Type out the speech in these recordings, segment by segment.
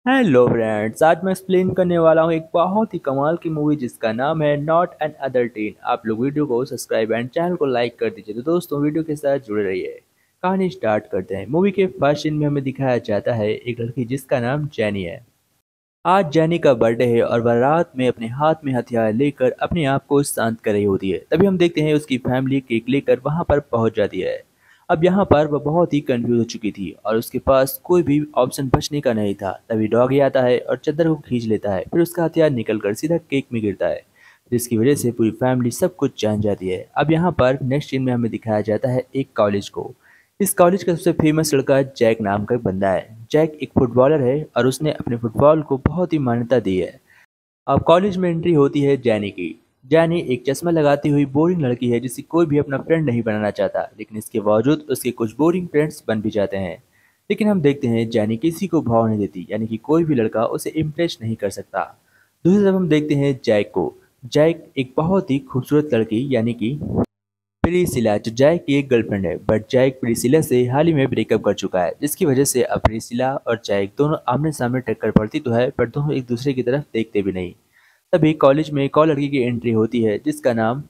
Hello friends, आज मैं explain करने वाला हूँ एक बहुत ही कमाल की मूवी जिसका नाम है नॉट एन अदर टीन। आप लोग वीडियो को सब्सक्राइब एंड चैनल को लाइक कर दीजिए। तो दोस्तों, वीडियो के साथ जुड़े रहिए। कहानी स्टार्ट करते हैं। मूवी के फर्स्ट सीन में हमें दिखाया जाता है एक लड़की जिसका नाम जैनी है। आज जैनी का बर्थडे है और वह रात में अपने हाथ में हथियार लेकर अपने आप को शांत कर रही होती है। तभी हम देखते हैं उसकी फैमिली केक लेकर वहां पर पहुंच जाती है। अब यहाँ पर वह बहुत ही कंफ्यूज हो चुकी थी और उसके पास कोई भी ऑप्शन बचने का नहीं था। तभी डॉगी आता है और चादर को खींच लेता है, फिर उसका हथियार निकलकर सीधा केक में गिरता है, जिसकी वजह से पूरी फैमिली सब कुछ जान जाती है। अब यहाँ पर नेक्स्ट सीन में हमें दिखाया जाता है एक कॉलेज को। इस कॉलेज का सबसे फेमस लड़का जैक नाम का एक बंदा है। जैक एक फुटबॉलर है और उसने अपने फुटबॉल को बहुत ही मान्यता दी है। अब कॉलेज में एंट्री होती है जैनी की। जैनी एक चश्मा लगाती हुई बोरिंग लड़की है जिसे कोई भी अपना फ्रेंड नहीं बनाना चाहता, लेकिन इसके बावजूद उसके कुछ बोरिंग फ्रेंड्स बन भी जाते हैं। लेकिन हम देखते हैं जैनी किसी को भाव नहीं देती, यानी कि कोई भी लड़का उसे इम्प्रेस नहीं कर सकता। दूसरी तरफ हम देखते हैं जैक को। जैक एक बहुत ही खूबसूरत लड़की यानी कि प्रिसिला जो जैक की एक गर्लफ्रेंड है, बट जैक प्रिसिला से हाल ही में ब्रेकअप कर चुका है, जिसकी वजह से अब प्रिसिला और जैक दोनों आमने सामने टक्कर पड़ती तो है, पर दोनों एक दूसरे की तरफ देखते भी नहीं। तभी कॉलेज में एक और लड़की की एंट्री होती है जिसका नाम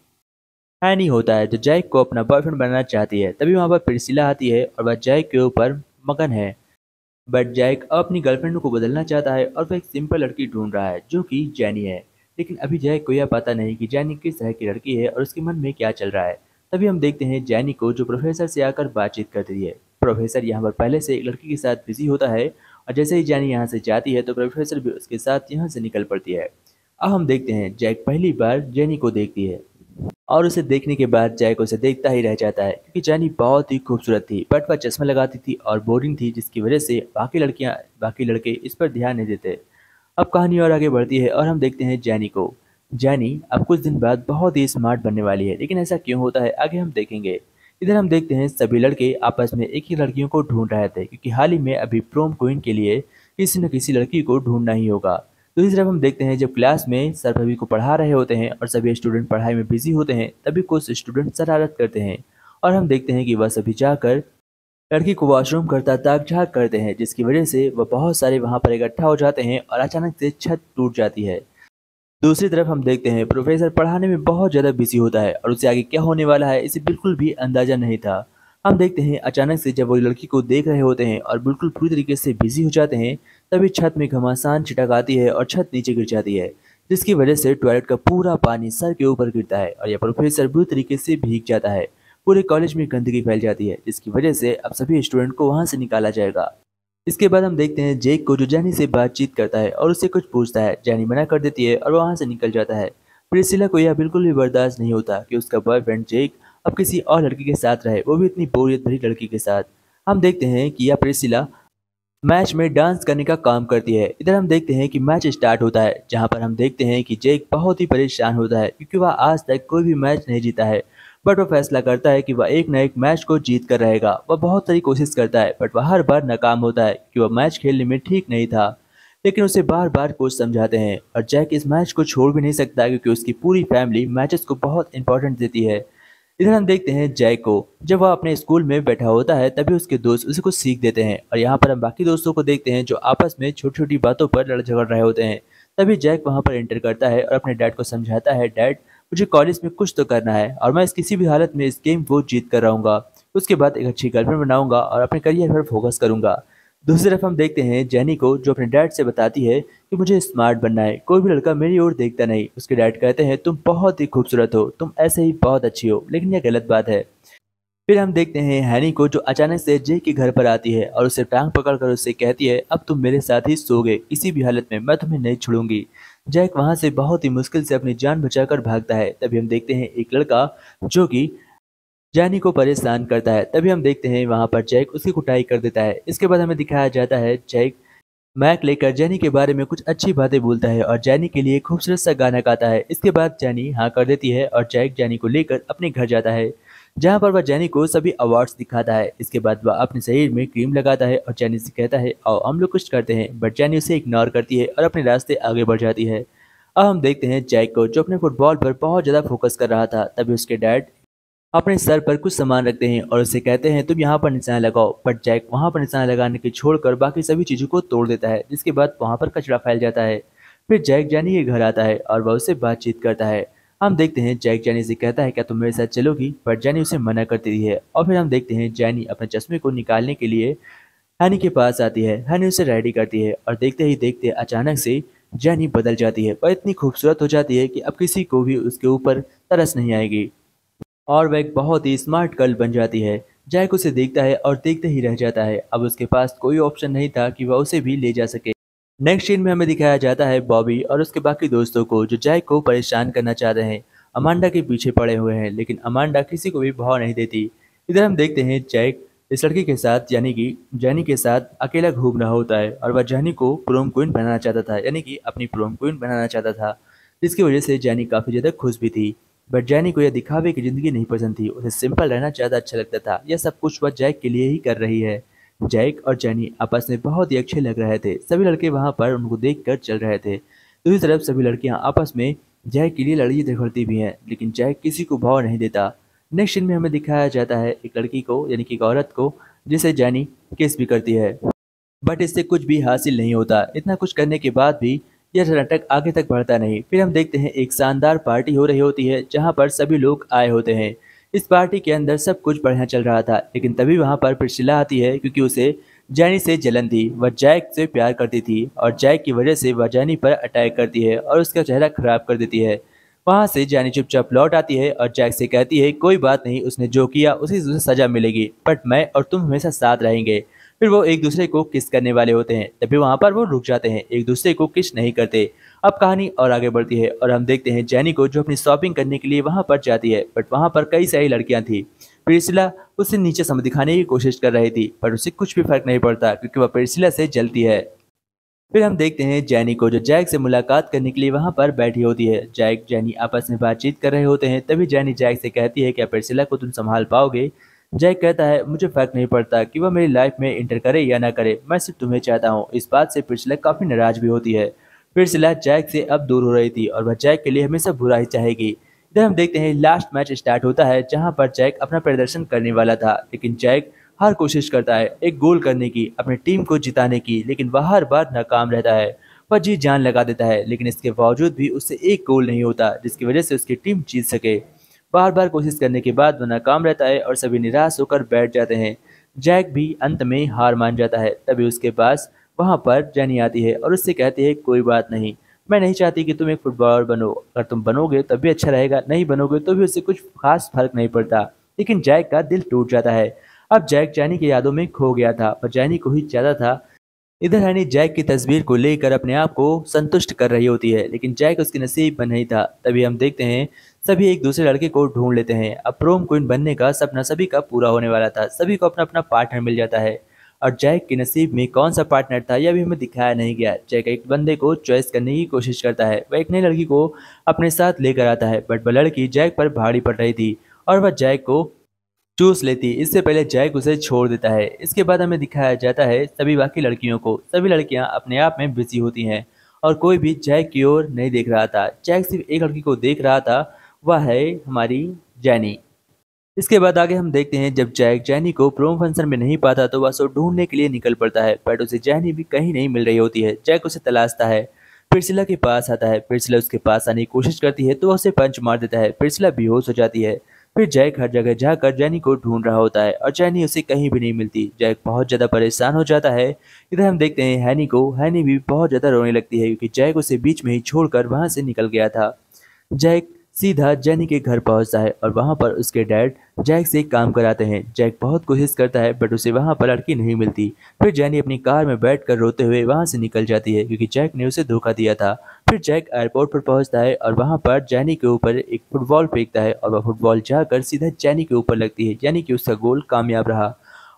हैनी होता है, जो जैक को अपना बॉयफ्रेंड बनाना चाहती है। तभी वहाँ पर प्रिसिला आती है और वह जैक के ऊपर मगन है। बट जैक अपनी गर्लफ्रेंड को बदलना चाहता है और वह एक सिंपल लड़की ढूंढ रहा है जो कि जैनी है। लेकिन अभी जैक को यह पता नहीं कि जैनी किस तरह की लड़की है और उसके मन में क्या चल रहा है। तभी हम देखते हैं जैनी को जो प्रोफेसर से आकर बातचीत करती है। प्रोफेसर यहाँ पर पहले से एक लड़की के साथ बिजी होता है और जैसे ही जैनी यहाँ से जाती है तो प्रोफेसर भी उसके साथ यहाँ से निकल पड़ती है। अब हम देखते हैं जैक पहली बार जैनी को देखती है और उसे देखने के बाद जैक उसे देखता ही रह जाता है, क्योंकि जैनी बहुत ही खूबसूरत थी, बट वह चश्मा लगाती थी और बोरिंग थी, जिसकी वजह से बाकी लड़के इस पर ध्यान नहीं देते। अब कहानी और आगे बढ़ती है और हम देखते हैं जैनी को। जैनी अब कुछ दिन बाद बहुत ही स्मार्ट बनने वाली है, लेकिन ऐसा क्यों होता है आगे हम देखेंगे। इधर हम देखते हैं सभी लड़के आपस में एक ही लड़कियों को ढूंढ रहे थे, क्योंकि हाल ही में अभी प्रोम क्वीन के लिए किसी न किसी लड़की को ढूंढना ही होगा। दूसरी तरफ हम देखते हैं जब क्लास में सर सभी को पढ़ा रहे होते हैं और सभी स्टूडेंट पढ़ाई में बिजी होते हैं, तभी कुछ स्टूडेंट शरारत करते हैं और हम देखते हैं कि वह सभी जाकर लड़की को वॉशरूम करता ताक झाक करते हैं, जिसकी वजह से वह बहुत सारे वहां पर इकट्ठा हो जाते हैं और अचानक से छत टूट जाती है। दूसरी तरफ हम देखते हैं प्रोफेसर पढ़ाने में बहुत ज़्यादा बिजी होता है और उसे आगे क्या होने वाला है इसे बिल्कुल भी अंदाजा नहीं था। हम देखते हैं अचानक से जब वो लड़की को देख रहे होते हैं और बिल्कुल पूरी तरीके से बिजी हो जाते हैं, तभी छत में घमासान छिटक आती है और छत नीचे गिर जाती है, जिसकी वजह से टॉयलेट का पूरा पानी सर के ऊपर गिरता है और यह प्रोफेसर बुरी तरीके से भीग जाता है। पूरे कॉलेज में गंदगी फैल जाती है, जिसकी वजह से अब सभी स्टूडेंट को वहां से निकाला जाएगा। इसके बाद हम देखते हैं जेक को, जो जैनी से बातचीत करता है और उससे कुछ पूछता है। जैनी मना कर देती है और वहां से निकल जाता है। प्रिसिला को यह बिल्कुल भी बर्दाश्त नहीं होता कि उसका बॉयफ्रेंड जेक अब किसी और लड़की के साथ रहे, वो भी इतनी बोरियत भरी लड़की के साथ। हम देखते हैं कि यह प्रिसिला मैच में डांस करने का काम करती है। इधर हम देखते हैं कि मैच स्टार्ट होता है, जहां पर हम देखते हैं कि जेक बहुत ही परेशान होता है, क्योंकि वह आज तक कोई भी मैच नहीं जीता है। बट वह फैसला करता है कि वह एक न एक मैच को जीत कर रहेगा। वह बहुत सारी कोशिश करता है, बट वह हर बार नाकाम होता है कि वह मैच खेलने में ठीक नहीं था। लेकिन उसे बार बार कोच समझाते हैं और जैक इस मैच को छोड़ भी नहीं सकता, क्योंकि उसकी पूरी फैमिली मैचेस को बहुत इंपॉर्टेंट देती है। इधर हम देखते हैं जय को। जब वह अपने स्कूल में बैठा होता है, तभी उसके दोस्त उसे कुछ सीख देते हैं और यहाँ पर हम बाकी दोस्तों को देखते हैं जो आपस में छोटी छोटी बातों पर लड़ झगड़ रहे होते हैं। तभी जैक वहाँ पर एंटर करता है और अपने डैड को समझाता है, डैड मुझे कॉलेज में कुछ तो करना है और मैं इस किसी भी हालत में इस गेम को जीत कर रहूंगा। उसके बाद एक अच्छी गर्लफ्रेंड बनाऊंगा और अपने करियर पर फोकस करूंगा। दूसरी तरफ हम देखते हैं जेनी को, जो अपने डैड से बताती है कि मुझे स्मार्ट बनना है, कोई भी लड़का मेरी ओर देखता नहीं। उसके डैड कहते हैं तुम बहुत ही खूबसूरत हो, तुम ऐसे ही बहुत अच्छी हो, लेकिन यह गलत बात है। फिर हम देखते हैं हैनी को, जो अचानक से जे के घर पर आती है और उसे टांग पकड़कर उससे कहती है अब तुम मेरे साथ ही सोगे, किसी भी हालत में मैं तुम्हें नहीं छोड़ूंगी। जैक वहां से बहुत ही मुश्किल से अपनी जान बचाकर भागता है। तभी हम देखते हैं एक लड़का जो कि जैनी को परेशान करता है। तभी हम देखते हैं वहां पर जैक उसकी कुटाई कर देता है। इसके बाद हमें दिखाया जाता है जैक मैक लेकर जैनी के बारे में कुछ अच्छी बातें बोलता है और जैनी के लिए खूबसूरत सा गाना गाता है। इसके बाद जैनी हाँ कर देती है और जैक जैनी को लेकर अपने घर जाता है, जहाँ पर वह जैनी को सभी अवार्ड्स दिखाता है। इसके बाद वह अपने शरीर में क्रीम लगाता है और जैनी से कहता है आओ हम लोग कुछ करते हैं, बट जैनी उसे इग्नोर करती है और अपने रास्ते आगे बढ़ जाती है। अब हम देखते हैं जैक को, जो अपने फुटबॉल पर बहुत ज़्यादा फोकस कर रहा था। तभी उसके डैड अपने सर पर कुछ सामान रखते हैं और उससे कहते हैं तुम यहाँ पर निशाना लगाओ, बट जैक वहाँ पर निशाना लगाने के छोड़कर बाकी सभी चीज़ों को तोड़ देता है, जिसके बाद वहाँ पर कचरा फैल जाता है। फिर जैक जैनी के घर आता है और वह उससे बातचीत करता है। हम देखते हैं जैक जैनी से कहता है क्या तुम मेरे साथ चलोगी, बट जैनी उसे मना कर देती है। और फिर हम देखते हैं जैनी अपने चश्मे को निकालने के लिए हनी के पास आती है। हनी उसे रेडी करती है और देखते ही देखते अचानक से जैनी बदल जाती है। वह इतनी खूबसूरत हो जाती है कि अब किसी को भी उसके ऊपर तरस नहीं आएगी और वह एक बहुत ही स्मार्ट गर्ल बन जाती है। जैक उसे देखता है और देखते ही रह जाता है। अब उसके पास कोई ऑप्शन नहीं था कि वह उसे भी ले जा सके। नेक्स्ट सीन में हमें दिखाया जाता है बॉबी और उसके बाकी दोस्तों को जो जैक को परेशान करना चाह रहे हैं। अमांडा के पीछे पड़े हुए हैं, लेकिन अमांडा किसी को भी भाव नहीं देती। इधर हम देखते हैं जैक इस लड़की के साथ यानी कि जैनी के साथ अकेला घूम रहा होता है और वह जैनी को प्रोम क्वीन बनाना चाहता था, यानी कि अपनी प्रोम क्वीन बनाना चाहता था, जिसकी वजह से जैनी काफ़ी ज़्यादा खुश भी थी। बट जैनी को यह दिखावे की ज़िंदगी नहीं पसंद थी, उसे सिंपल रहना ज़्यादा अच्छा लगता था। यह सब कुछ वह जैक के लिए ही कर रही है। जैक और जैनी आपस में बहुत ही अच्छे लग रहे थे। सभी लड़के वहाँ पर उनको देखकर चल रहे थे। दूसरी तरफ सभी लड़कियाँ आपस में जैक के लिए लड़ी झगड़ती भी हैं, लेकिन जैक किसी को भाव नहीं देता। नेक्स्ट सीन में हमें दिखाया जाता है एक लड़की को, यानी कि एक औरत को, जिसे जैनी किस भी करती है, बट इससे कुछ भी हासिल नहीं होता। इतना कुछ करने के बाद भी यह नाटक आगे तक बढ़ता नहीं। फिर हम देखते हैं एक शानदार पार्टी हो रही होती है जहाँ पर सभी लोग आए होते हैं। इस पार्टी के अंदर सब कुछ बढ़िया चल रहा था, लेकिन तभी वहाँ पर प्रिस्सिला आती है, क्योंकि उसे जैनी से जलन थी। वह जैक से प्यार करती थी और जैक की वजह से वह जैनी पर अटैक करती है और उसका चेहरा खराब कर देती है। वहाँ से जैनी चुपचाप लौट आती है और जैक से कहती है कोई बात नहीं, उसने जो किया उसी से उसे सजा मिलेगी, बट मैं और तुम हमेशा साथ रहेंगे। फिर वो एक दूसरे को किस करने वाले होते हैं, तभी वहाँ पर वो रुक जाते हैं, एक दूसरे को किस नहीं करते। अब कहानी और आगे बढ़ती है और हम देखते हैं जैनी को जो अपनी शॉपिंग करने के लिए वहाँ पर जाती है, बट वहाँ पर कई सारी लड़कियाँ थी। प्रिसिला उसे नीचे सम दिखाने की कोशिश कर रही थी, पर उसे कुछ भी फर्क नहीं पड़ता क्योंकि वह प्रिसिला से जलती है। फिर हम देखते हैं जैनी को जो जैक से मुलाकात करने के लिए वहाँ पर बैठी होती है। जैक जैनी आपस में बातचीत कर रहे होते हैं, तभी जैनी जैक से कहती है क्या प्रिसिला को तुम संभाल पाओगे। जैक कहता है मुझे फर्क नहीं पड़ता कि वह मेरी लाइफ में इंटर करे या ना करे, मैं सिर्फ तुम्हें चाहता हूँ। इस बात से प्रिसिला काफ़ी नाराज भी होती है। प्रिसिला जैक से अब दूर हो रही थी और वह जैक के लिए हमेशा बुरा ही चाहेगी। इधर हम देखते हैं लास्ट मैच स्टार्ट होता है जहाँ पर जैक अपना प्रदर्शन करने वाला था, लेकिन जैक हर कोशिश करता है एक गोल करने की, अपनी टीम को जिताने की, लेकिन वह हर बार नाकाम रहता है। वह जी जान लगा देता है, लेकिन इसके बावजूद भी उससे एक गोल नहीं होता जिसकी वजह से उसकी टीम जीत सके। बार बार कोशिश करने के बाद वह नाकाम रहता है और सभी निराश होकर बैठ जाते हैं। जैक भी अंत में हार मान जाता है। तभी उसके पास वहाँ पर जैनी आती है और उससे कहती है कोई बात नहीं, मैं नहीं चाहती कि तुम एक फुटबॉलर बनो, अगर तुम बनोगे तब भी अच्छा रहेगा, नहीं बनोगे तो भी उससे कुछ खास फर्क नहीं पड़ता। लेकिन जैक का दिल टूट जाता है। अब जैक जैनी की यादों में खो गया था और जैनी को ही चाहता था। इधर हनी जैक की तस्वीर को लेकर अपने आप को संतुष्ट कर रही होती है, लेकिन जैक उसके नसीब में नहीं था। तभी हम देखते हैं सभी एक दूसरे लड़के को ढूंढ लेते हैं। अब प्रोम क्वीन बनने का सपना सभी का पूरा होने वाला था, सभी को अपना अपना पार्टनर मिल जाता है। और जैक के नसीब में कौन सा पार्टनर था यह भी हमें दिखाया नहीं गया। जैक एक बंदे को चॉइस करने की कोशिश करता है, वह एक नई लड़की को अपने साथ लेकर आता है, बट वह लड़की जैक पर भारी पड़ रही थी और वह जैक को चूस लेती। इससे पहले जैक उसे छोड़ देता है। इसके बाद हमें दिखाया जाता है सभी बाकी लड़कियों को। सभी लड़कियां अपने आप में बिजी होती हैं और कोई भी जैक की ओर नहीं देख रहा था। जैक सिर्फ एक लड़की को देख रहा था, वह है हमारी जैनी। इसके बाद आगे हम देखते हैं जब जैक जैनी को प्रोम फंक्शन में नहीं पाता तो वह उसे ढूंढने के लिए निकल पड़ता है, बट उसे जैनी भी कहीं नहीं मिल रही होती है। जैक उसे तलाशता है, प्रिसिला के पास आता है। प्रिसिला उसके पास आने की कोशिश करती है तो वह उसे पंच मार देता है। प्रिसिला बेहोश हो जाती है। फिर जैक हर जगह जाकर जैनी को ढूंढ रहा होता है और जैनी उसे कहीं भी नहीं मिलती। जैक बहुत ज़्यादा परेशान हो जाता है। इधर हम देखते हैं हैनी को। हैनी भी बहुत ज़्यादा रोने लगती है क्योंकि जैक उसे बीच में ही छोड़कर वहाँ से निकल गया था। जैक सीधा जैनी के घर पहुंचता है और वहां पर उसके डैड जैक से काम कराते हैं। जैक बहुत कोशिश करता है बट उसे वहां पर लड़की नहीं मिलती। फिर जैनी अपनी कार में बैठकर रोते हुए वहां से निकल जाती है क्योंकि जैक ने उसे धोखा दिया था। फिर जैक एयरपोर्ट पर पहुंचता है और वहां पर जैनी के ऊपर एक फुटबॉल फेंकता है और वह फुटबॉल जाकर सीधा जैनी के ऊपर लगती है, यानी कि उसका गोल कामयाब रहा।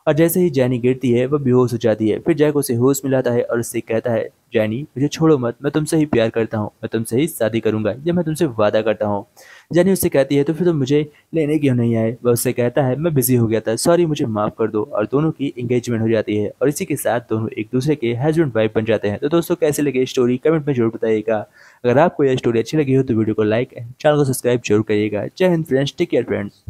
और जैसे ही जैनी गिरती है वह बेहोश हो जाती है। फिर जैक उसे होश मिलाता है और उससे कहता है जैनी मुझे छोड़ो मत, मैं तुमसे ही प्यार करता हूँ, मैं तुमसे ही शादी करूंगा, ये मैं तुमसे वादा करता हूँ। जैनी उससे कहती है तो फिर तुम मुझे लेने क्यों नहीं आए। वह उससे कहता है मैं बिजी हो गया था, सॉरी मुझे माफ़ कर दो। और दोनों की एंगेजमेंट हो जाती है और इसी के साथ दोनों एक दूसरे के हस्बैंड वाइफ बन जाते हैं। तो दोस्तों कैसे लगे स्टोरी कमेंट में जरूर बताइएगा। अगर आपको यह स्टोरी अच्छी लगी हो तो वीडियो को लाइक एंड चैनल को सब्सक्राइब जरूर करिएगा। जय हिंद फ्रेंड्स, टेक केयर फ्रेंड्स।